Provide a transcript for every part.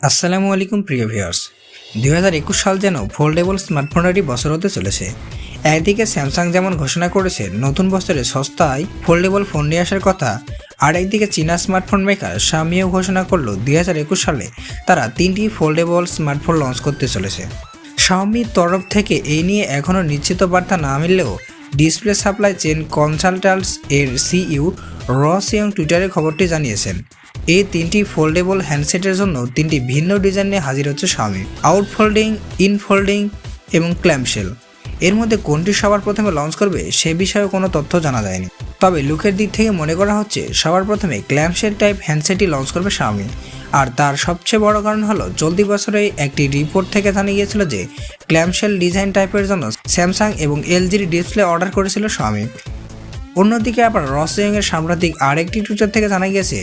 আসসালামু আলাইকুম প্রিয় ভিউয়ার্স। 2021 সাল যেন ফোল্ডেবল স্মার্টফোনেরই বছর হতে চলেছে। একদিকে স্যামসাং যেমন ঘোষণা করেছে নতুন বছরে সস্তায় ফোল্ডেবল ফোন নিয়ে আসার কথা, আর একদিকে চীনা স্মার্টফোন মেকার শাওমিও ঘোষণা করলো 2021 সালে তারা 3টি ফোল্ডেবল স্মার্টফোন লঞ্চ করতে চলেছে। শাওমির তরফ থেকে এই নিয়ে এখনও নিশ্চিত বার্তা না মিললেও ডিসপ্লে সাপ্লাই চেন কনসালট্যান্টস এর সিইও রসিয়ং টুইটারে খবরটি জানিয়েছেন। এই 3টি ফোল্ডেবল হ্যান্ডসেটের জন্য 3টি ভিন্ন ডিজাইন নিয়ে হাজির হচ্ছে Xiaomi, out folding, in folding এবং ক্ল্যাম্পশেল। এর মধ্যে কোনটি সবার প্রথমে লঞ্চ করবে সে বিষয়ে কোনো তথ্য জানা যায়নি, তবে লুকের দিক থেকে মনে করা হচ্ছে সবার প্রথমে ক্ল্যাম্পশেল টাইপ হ্যান্ডসেটই লঞ্চ করবে শাওমি। আর তার সবচেয়ে বড় কারণ হলো চলতি বছরে একটি রিপোর্ট থেকে জানা গিয়েছিল যে ক্ল্যাম্পশেল ডিজাইন টাইপের জন্য স্যামসাং এবং এলজির ডিসপ্লে অর্ডার করেছিল শাওমি। অন্যদিকে আবার রসিয়ংয়ের সাম্প্রতিক আরেকটি টুইটার থেকে জানা গিয়েছে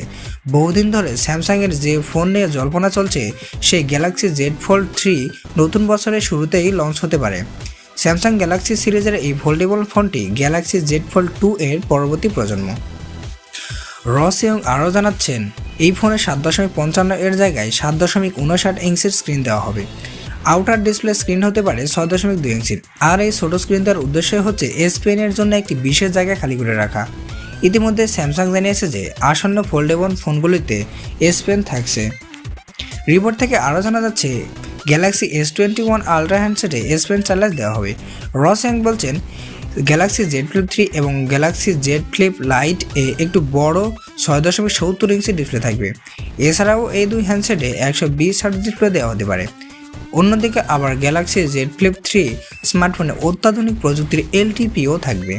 বহুদিন ধরে স্যামসাংয়ের যে ফোন নিয়ে জল্পনা চলছে সেই গ্যালাক্সি জেড ফোল্ড 3 নতুন বছরের শুরুতেই লঞ্চ হতে পারে। স্যামসাং গ্যালাক্সি সিরিজের এই ফোল্ডেবল ফোনটি গ্যালাক্সি জেড ফোল্ড 2 এর পরবর্তী প্রজন্ম। রসিয়ং আরও জানাচ্ছেন এই ফোনে 7.55 এর জায়গায় 7.59 ইঞ্চির স্ক্রিন দেওয়া হবে। আউটার ডিসপ্লে স্ক্রিন হতে পারে 6.2 ইঞ্চির, আর এই ছোট স্ক্রিন দেওয়ার উদ্দেশ্য হচ্ছে এস পেনের জন্য একটি বিশেষ জায়গা খালি করে রাখা। ইতিমধ্যে স্যামসাং জানিয়েছে যে আসন্ন ফোল্ডেবল ফোনগুলিতে এস পেন থাকছে। রিপোর্ট থেকে আরও জানা যাচ্ছে গ্যালাক্সি S21 আলট্রা হ্যান্ডসেটে এস পেন চার্জার দেওয়া হবে। রসিয়ং বলছেন গ্যালাক্সি জেড ফ্লিপ 3 এবং গ্যালাক্সি জেড ফ্লিপ লাইট এ একটু বড় 6.70 ইঞ্চি ডিসপ্লে থাকবে। এছাড়াও এই দুই হ্যান্ডসেটে 120 হার্জ ডিসপ্লে দেওয়া হতে পারে। অন্যদিকে আবার গ্যালাক্সি জেড ফ্লিপ 3 স্মার্টফোনে অত্যাধুনিক প্রযুক্তির LTPO থাকবে।